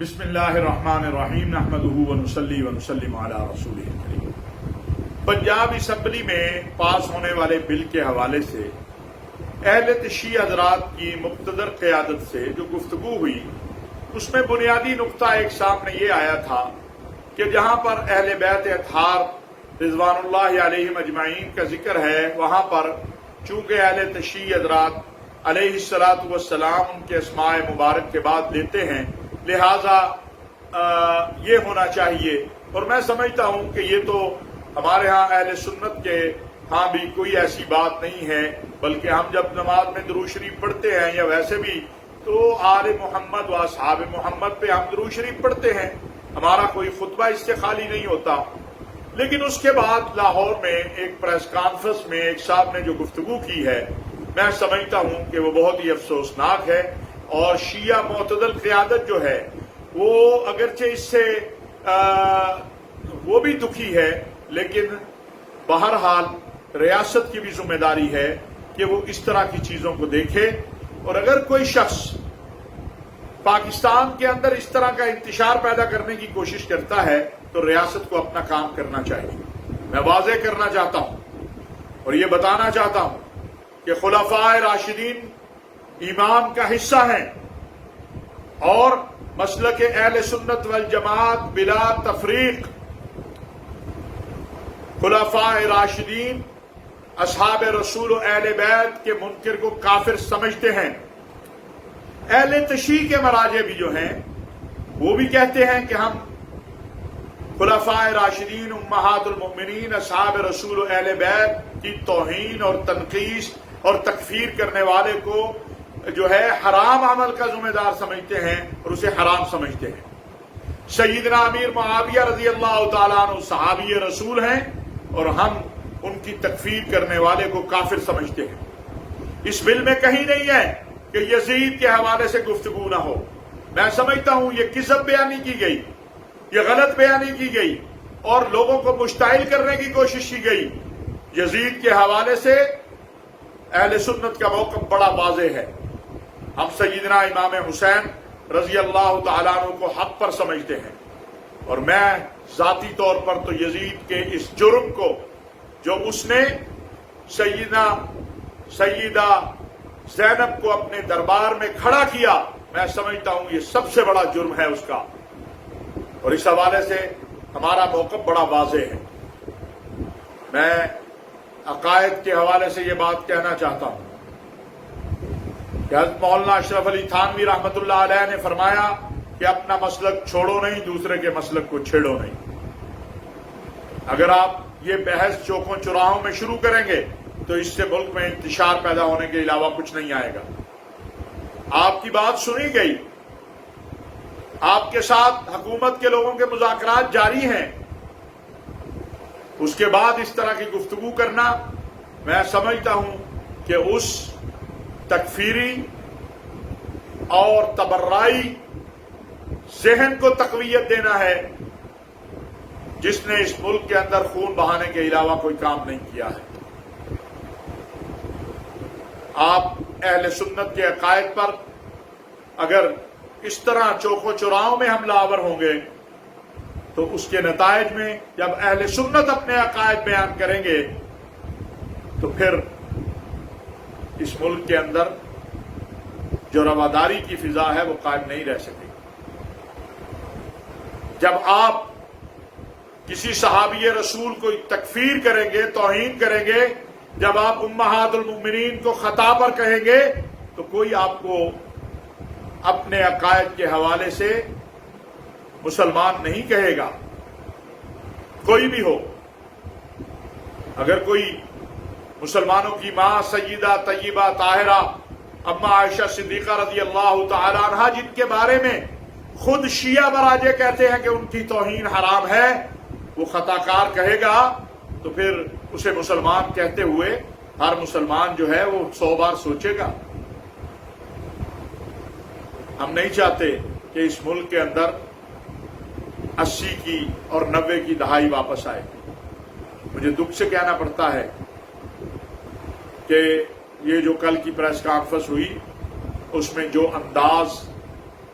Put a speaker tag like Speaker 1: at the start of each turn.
Speaker 1: بسم اللہ الرحمن الرحیم نحمدہ ونصلی ونسلم علی رسولہ الکریم۔ پنجاب اسمبلی میں پاس ہونے والے بل کے حوالے سے اہل تشیع حضرات کی مقتدر قیادت سے جو گفتگو ہوئی اس میں بنیادی نقطہ ایک سامنے یہ آیا تھا کہ جہاں پر اہل بیت اطہار رضوان اللہ علیہم اجمعین کا ذکر ہے وہاں پر چونکہ اہل تشیع حضرات علیہ الصلاۃ والسلام ان کے اسماء مبارک کے بعد لیتے ہیں، لہذا یہ ہونا چاہیے۔ اور میں سمجھتا ہوں کہ یہ تو ہمارے ہاں اہل سنت کے ہاں بھی کوئی ایسی بات نہیں ہے، بلکہ ہم جب نماز میں درود شریف پڑھتے ہیں یا ویسے بھی تو آل محمد و اصحاب محمد پہ ہم درود شریف پڑھتے ہیں، ہمارا کوئی خطبہ اس سے خالی نہیں ہوتا۔ لیکن اس کے بعد لاہور میں ایک پریس کانفرنس میں ایک صاحب نے جو گفتگو کی ہے، میں سمجھتا ہوں کہ وہ بہت ہی افسوسناک ہے، اور شیعہ معتدل قیادت جو ہے وہ اگرچہ اس سے وہ بھی دکھی ہے، لیکن بہرحال ریاست کی بھی ذمہ داری ہے کہ وہ اس طرح کی چیزوں کو دیکھے، اور اگر کوئی شخص پاکستان کے اندر اس طرح کا انتشار پیدا کرنے کی کوشش کرتا ہے تو ریاست کو اپنا کام کرنا چاہیے۔ میں واضح کرنا چاہتا ہوں اور یہ بتانا چاہتا ہوں کہ خلفاء راشدین امام کا حصہ ہیں، اور مسلک اہل سنت والجماعت بلا تفریق خلفاء راشدین اصحاب رسول و اہل بیت کے منکر کو کافر سمجھتے ہیں۔ اہل تشیع کے مراجع بھی جو ہیں وہ بھی کہتے ہیں کہ ہم خلفاء راشدین امہات المؤمنین اصحاب رسول و اہل بیت کی توہین اور تنقیص اور تکفیر کرنے والے کو جو ہے حرام عمل کا ذمہ دار سمجھتے ہیں اور اسے حرام سمجھتے ہیں۔ سیدنا امیر معاویہ رضی اللہ تعالیٰ عنہ صحابی رسول ہیں اور ہم ان کی تکفیر کرنے والے کو کافر سمجھتے ہیں۔ اس بل میں کہیں نہیں ہے کہ یزید کے حوالے سے گفتگو نہ ہو۔ میں سمجھتا ہوں یہ کذب بیانی کی گئی، یہ غلط بیانی کی گئی اور لوگوں کو مشتعل کرنے کی کوشش کی گئی۔ یزید کے حوالے سے اہل سنت کا موقف بڑا واضح ہے۔ ہم سیدنا امام حسین رضی اللہ تعالیٰ عنہ کو حق پر سمجھتے ہیں، اور میں ذاتی طور پر تو یزید کے اس جرم کو جو اس نے سیدہ زینب کو اپنے دربار میں کھڑا کیا، میں سمجھتا ہوں یہ سب سے بڑا جرم ہے اس کا، اور اس حوالے سے ہمارا موقف بڑا واضح ہے۔ میں عقائد کے حوالے سے یہ بات کہنا چاہتا ہوں کہ حضرت مولانا اشرف علی تھانوی رحمۃ اللہ علیہ نے فرمایا کہ اپنا مسلک چھوڑو نہیں، دوسرے کے مسلک کو چھیڑو نہیں۔ اگر آپ یہ بحث چوکوں چوراہوں میں شروع کریں گے تو اس سے ملک میں انتشار پیدا ہونے کے علاوہ کچھ نہیں آئے گا۔ آپ کی بات سنی گئی، آپ کے ساتھ حکومت کے لوگوں کے مذاکرات جاری ہیں، اس کے بعد اس طرح کی گفتگو کرنا میں سمجھتا ہوں کہ اس تکفیری اور تبرعی ذہن کو تقویت دینا ہے جس نے اس ملک کے اندر خون بہانے کے علاوہ کوئی کام نہیں کیا ہے۔ آپ اہل سنت کے عقائد پر اگر اس طرح چوکوں چوراہوں میں حملہ آور ہوں گے تو اس کے نتائج میں جب اہل سنت اپنے عقائد بیان کریں گے تو پھر اس ملک کے اندر جو رواداری کی فضا ہے وہ قائم نہیں رہ سکے گی۔ جب آپ کسی صحابی رسول کو تکفیر کریں گے، توہین کریں گے، جب آپ امہات المؤمنین کو خطا پر کہیں گے تو کوئی آپ کو اپنے عقائد کے حوالے سے مسلمان نہیں کہے گا، کوئی بھی ہو۔ اگر کوئی مسلمانوں کی ماں سیدہ طیبہ طاہرہ اما عائشہ صدیقہ رضی اللہ تعالی عنہا جن کے بارے میں خود شیعہ مراجع کہتے ہیں کہ ان کی توہین حرام ہے، وہ خطا کار کہے گا تو پھر اسے مسلمان کہتے ہوئے ہر مسلمان جو ہے وہ 100 بار سوچے گا۔ ہم نہیں چاہتے کہ اس ملک کے اندر 80 کی اور 90 کی دہائی واپس آئے۔ مجھے دکھ سے کہنا پڑتا ہے کہ یہ جو کل کی پریس کانفرنس ہوئی اس میں جو انداز